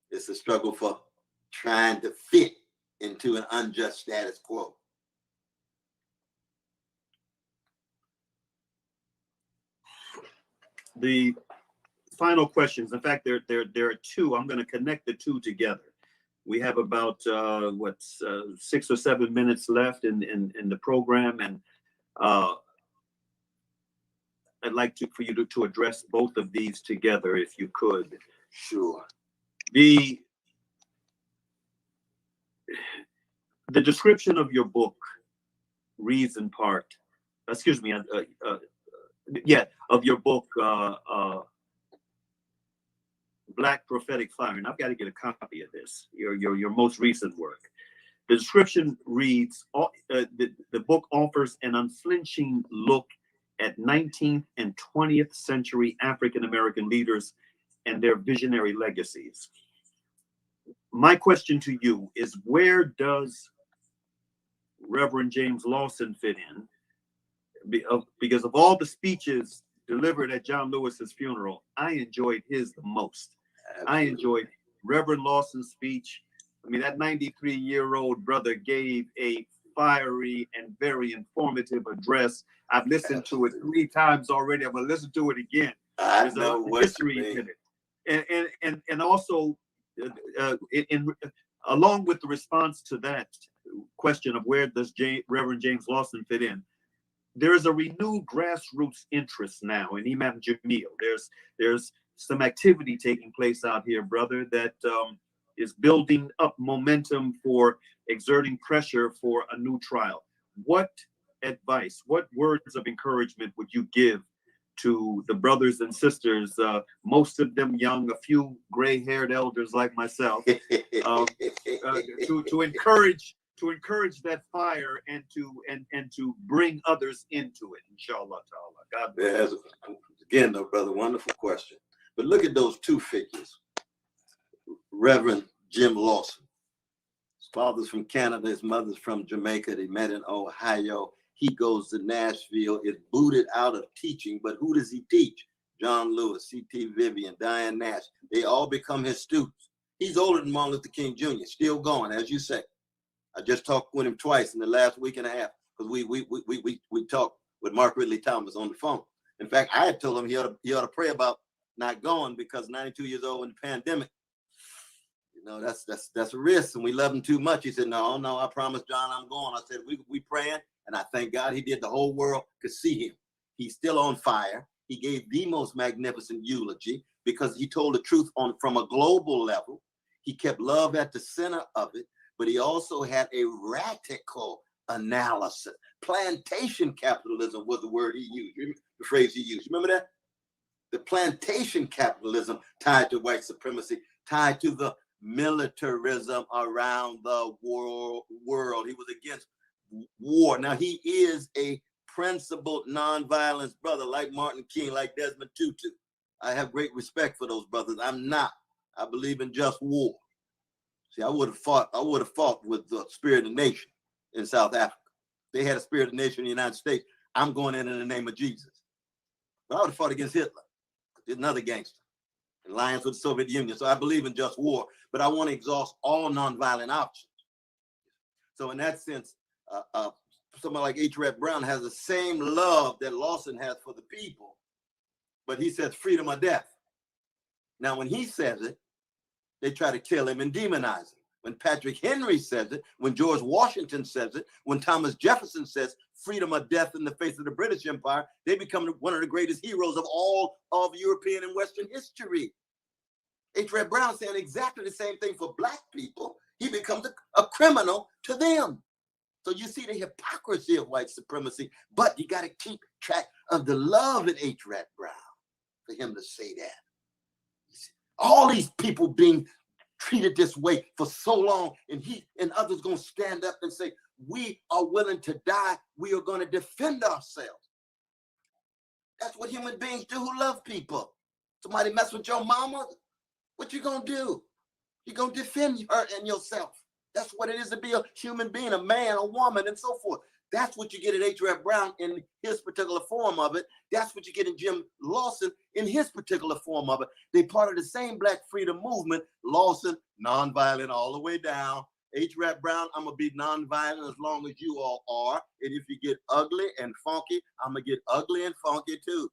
It's a struggle for trying to fit into an unjust status quo. The final questions. In fact, there are two. I'm going to connect the two together. We have about 6 or 7 minutes left in the program, and I'd like for you to address both of these together, if you could. Sure. The description of your book reads in part. Excuse me. Of your book. Black Prophetic Fire, and I've got to get a copy of this, your most recent work. The description reads, the book offers an unflinching look at 19th and 20th century African-American leaders and their visionary legacies. My question to you is, where does Reverend James Lawson fit in? Because of all the speeches delivered at John Lewis's funeral, I enjoyed his the most. Absolutely. I enjoyed Reverend Lawson's speech. I mean, that 93-year-old brother gave a fiery and very informative address. I've listened to it 3 times already. I'm going to listen to it again. There's a history in it. And also, along with the response to that question of where does Reverend James Lawson fit in, there is a renewed grassroots interest now in Imam Jamil. There's some activity taking place out here, brother, that is building up momentum for exerting pressure for a new trial. What advice, what words of encouragement would you give to the brothers and sisters, most of them young, a few gray-haired elders like myself, to encourage that fire and to bring others into it, inshallah ta'ala. God bless. Again, though, brother, wonderful question. But look at those two figures. Reverend Jim Lawson. His father's from Canada, his mother's from Jamaica. They met in Ohio. He goes to Nashville, is booted out of teaching, but who does he teach? John Lewis, C.T. Vivian, Diane Nash. They all become his students. He's older than Martin Luther King Jr., still going, as you say. I just talked with him twice in the last week and a half, because we talked with Mark Ridley Thomas on the phone. In fact, I had told him he ought to pray about not going, because 92 years old in the pandemic, you know, that's a risk, and we love him too much. He said, no, I promise, John, I'm going. I said, we praying, and I thank God he did. The whole world could see him. He's still on fire. He gave the most magnificent eulogy because he told the truth from a global level. He kept love at the center of it, but he also had a radical analysis. Plantation capitalism was the word he used, the phrase he used. Remember that? The plantation capitalism tied to white supremacy, tied to the militarism around the world. He was against war. Now, he is a principled nonviolence brother, like Martin King, like Desmond Tutu. I have great respect for those brothers. I'm not. I believe in just war. See, I would have fought with the Spirit of the Nation in South Africa. They had a Spirit of the Nation in the United States. I'm going in the name of Jesus. But I would have fought against Hitler. He's another gangster. Alliance with the Soviet Union. So I believe in just war, but I want to exhaust all nonviolent options. So in that sense, someone like H. Rep. Brown has the same love that Lawson has for the people, but he says freedom or death. Now, when he says it, they try to kill him and demonize him. when Patrick Henry says it, when George Washington says it, when Thomas Jefferson says freedom or death in the face of the British Empire, they become one of the greatest heroes of all of European and Western history. H. Rap Brown saying exactly the same thing for Black people. He becomes a criminal to them. So you see the hypocrisy of white supremacy, but you got to keep track of the love in H. Rap Brown for him to say that. All these people being treated this way for so long, and he and others going to stand up and say, we are willing to die. We are going to defend ourselves. That's what human beings do who love people. Somebody mess with your mama, what you going to do? You're going to defend her and yourself. That's what it is to be a human being, a man, a woman, and so forth. That's what you get at H. Rap Brown in his particular form of it. That's what you get in Jim Lawson in his particular form of it. They part of the same Black freedom movement. Lawson, nonviolent all the way down. H. Rap Brown, I'm going to be nonviolent as long as you all are. And if you get ugly and funky, I'm going to get ugly and funky too.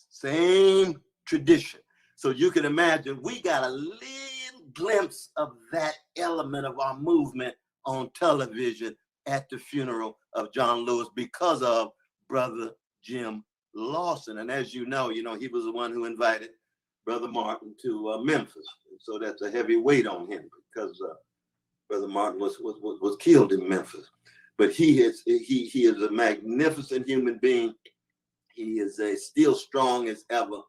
Same tradition. So you can imagine we got a little glimpse of that element of our movement on television at the funeral of John Lewis because of Brother Jim Lawson. And as you know, he was the one who invited Brother Martin to Memphis. And so that's a heavy weight on him because Brother Martin was killed in Memphis. But he is a magnificent human being. He is still strong as ever.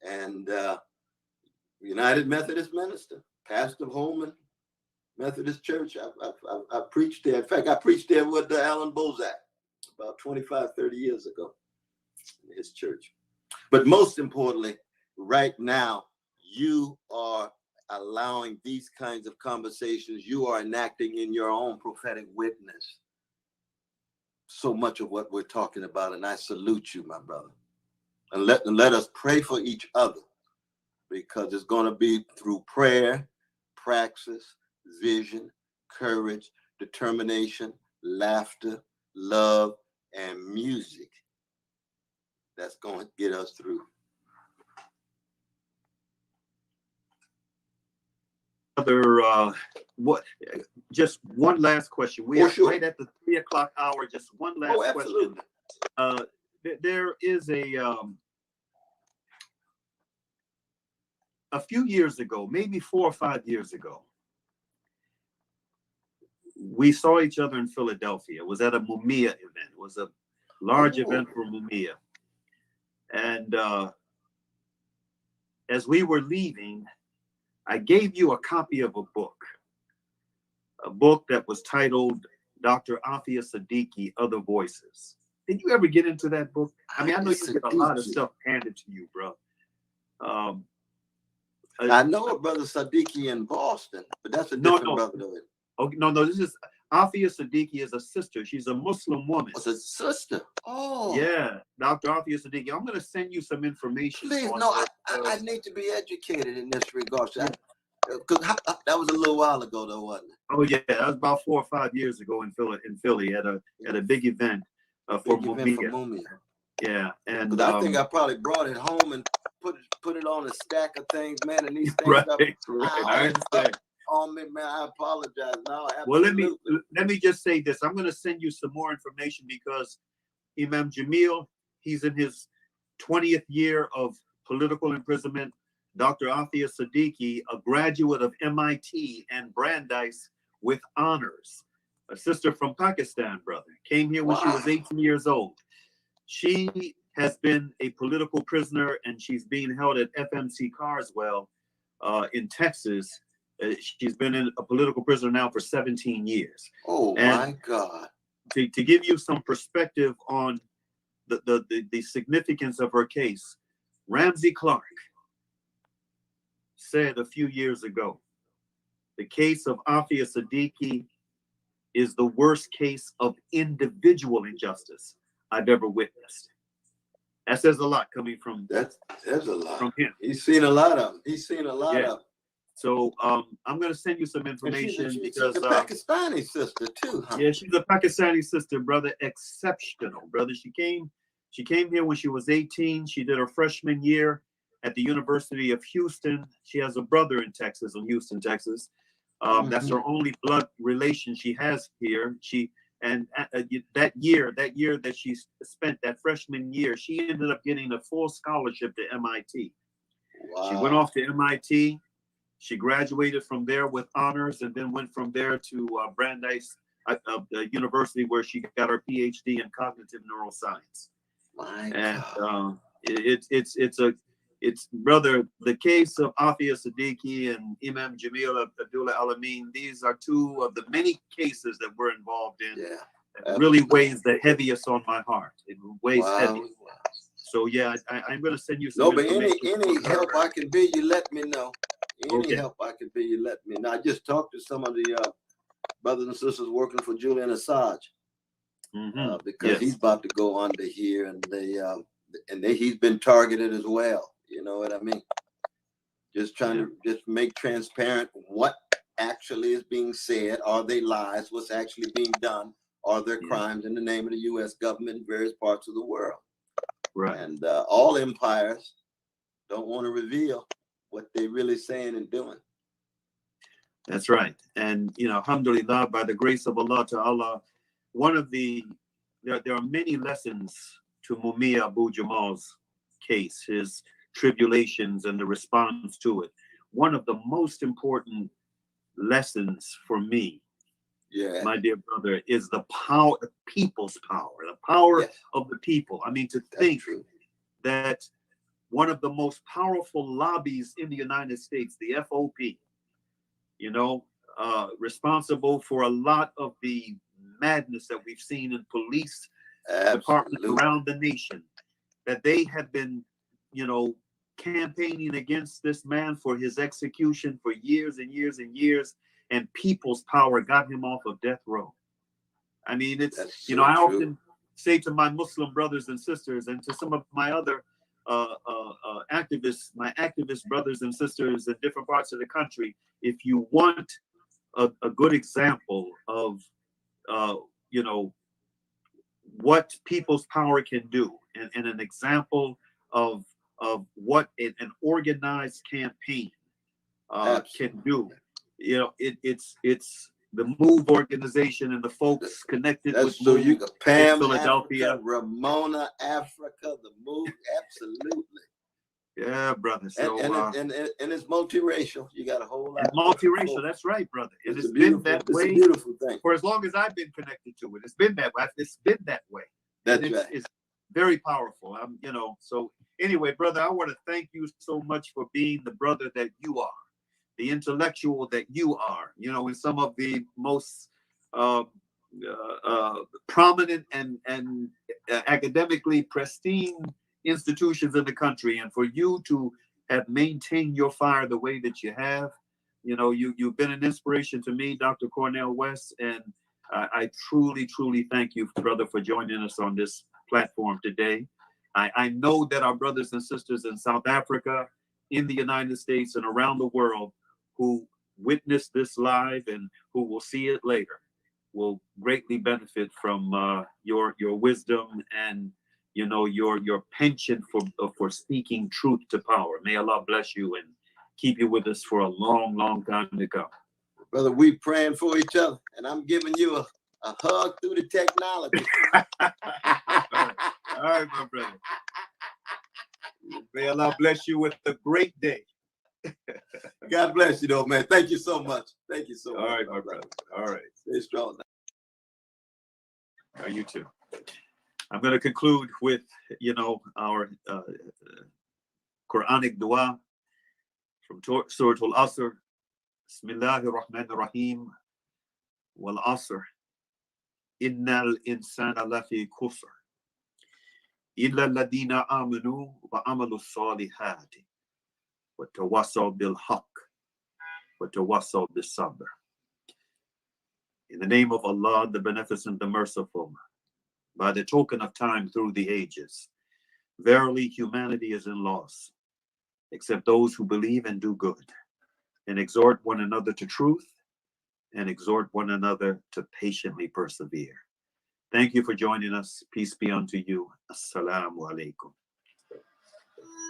And United Methodist minister, pastor of Holman Methodist Church. I preached there. In fact, I preached there with Alan Bozak about 25, 30 years ago in his church. But most importantly, right now, you are allowing these kinds of conversations. You are enacting in your own prophetic witness so much of what we're talking about. And I salute you, my brother. And let us pray for each other, because it's going to be through prayer, praxis, vision, courage, determination, laughter, love, and music that's going to get us through. Just one last question. We are sure. right at the 3 o'clock hour. Just one last question. There is a few years ago, maybe 4 or 5 years ago, we saw each other in Philadelphia. It was at a Mumia event. It was a large event for Mumia. And as we were leaving, I gave you a copy of a book that was titled Dr. Afia Siddiqui, Other Voices. Did you ever get into that book? I mean, I know you get a lot of stuff handed to you, bro. I know a brother Siddiqui in Boston, but that's a different brother. Okay, no, this is Afia Siddiqui is a sister. She's a Muslim woman. It's a sister. Oh. Yeah, Dr. Afia Siddiqui. I'm going to send you some information. Please, no, I need to be educated in this regard. Because that was a little while ago, though, wasn't it? Oh, yeah, that was about 4 or 5 years ago in Philly at a big event for Mumia. Yeah, and I think I probably brought it home and put it on a stack of things, man, and these things right. I understand. On me, man. I apologize. No, well, let me just say this. I'm going to send you some more information because Imam Jamil, he's in his 20th year of political imprisonment. Dr. Afia Siddiqui, a graduate of MIT and Brandeis with honors, a sister from Pakistan, brother, came here when she was 18 years old. She has been a political prisoner, and she's being held at FMC Carswell in Texas. She's been a political prisoner now for 17 years. Oh, my God. To give you some perspective on the significance of her case, Ramsey Clark said a few years ago, the case of Afia Siddiqui is the worst case of individual injustice I've ever witnessed. That says a lot coming from that's a lot from him. He's seen a lot of them. He's seen a lot of them. So I'm going to send you some information because she's a Pakistani sister too, huh? Yeah, she's a Pakistani sister, brother. Exceptional, brother. She came here when she was 18. She did her freshman year at the University of Houston. She has a brother in Texas, in Houston, Texas. That's her only blood relation she has here. That year that she spent, that freshman year, she ended up getting a full scholarship to MIT. Wow. She went off to MIT. She graduated from there with honors, and then went from there to Brandeis University, where she got her Ph.D. in cognitive neuroscience. My And God. it's brother, the case of Afia Siddiqui and Imam Jamil Abdullah Alameen, these are two of the many cases that we're involved in. Yeah. It really weighs the heaviest on my heart. It weighs heavy. Wow. So yeah, I'm going to send you some No, but information. any help I can be, you let me know. Any Okay. help I can be, you let me know. I just talked to some of the brothers and sisters working for Julian Assange, because Yes. he's about to go under here, and he's been targeted as well. You know what I mean? Just trying to just make transparent what actually is being said. Are they lies? What's actually being done? Are there crimes in the name of the U.S. government in various parts of the world? Right. And all empires don't want to reveal what they're really saying and doing. That's right. And, alhamdulillah, by the grace of Allah Ta'ala, there are many lessons to Mumia Abu Jamal's case, his tribulations and the response to it. One of the most important lessons for me, my dear brother, is the power, the people's power, the power of the people. I mean, to think that one of the most powerful lobbies in the United States, the FOP, responsible for a lot of the madness that we've seen in police departments around the nation, that they have been, campaigning against this man for his execution for years and years and years, and people's power got him off of death row. I mean, it's, I often say to my Muslim brothers and sisters, and to some of my other activist brothers and sisters in different parts of the country, if you want a good example of, what people's power can do, and an example of what an organized campaign can do, it's the MOVE organization and the folks connected with so MOVE you got Pam, Philadelphia, Africa, Ramona, Africa, the MOVE, absolutely. Yeah, brother. So and it's multiracial. You got a whole lot. Multiracial. That's right, brother. And it's been that way. It's a beautiful thing. For as long as I've been connected to it, it's been that way. It's been that way. That's right. It's very powerful. So anyway, brother, I want to thank you so much for being the brother that you are, the intellectual that you are. In some of the most prominent and academically pristine institutions in the country, and for you to have maintained your fire the way that you have, you've been an inspiration to me, Dr. Cornel West, and I truly thank you, brother, for joining us on this platform today. I know that our brothers and sisters in South Africa, in the United States, and around the world who witnessed this live and who will see it later will greatly benefit from your wisdom and your penchant for speaking truth to power. May Allah bless you and keep you with us for a long time to come. Brother, we praying for each other, and I'm giving you a hug through the technology. All right, my brother. May Allah bless you with a great day. God bless you, though, man. Thank you so much. Thank you so much. All right, my brother. All right. Stay strong. You too. I'm going to conclude with, our Quranic dua from Surah Al-Asr. Bismillahir Rahmanir Rahim. Wal Asr. Innal insana lafi khusr. Illa alladhina amanu wa amalu salihati. Wa tawassaw bil haqq. Wa tawassaw bis sabr. In the name of Allah, the Beneficent, the Merciful, by the token of time through the ages, verily humanity is in loss, except those who believe and do good, and exhort one another to truth, and exhort one another to patiently persevere. Thank you for joining us. Peace be unto you. Assalamu alaikum.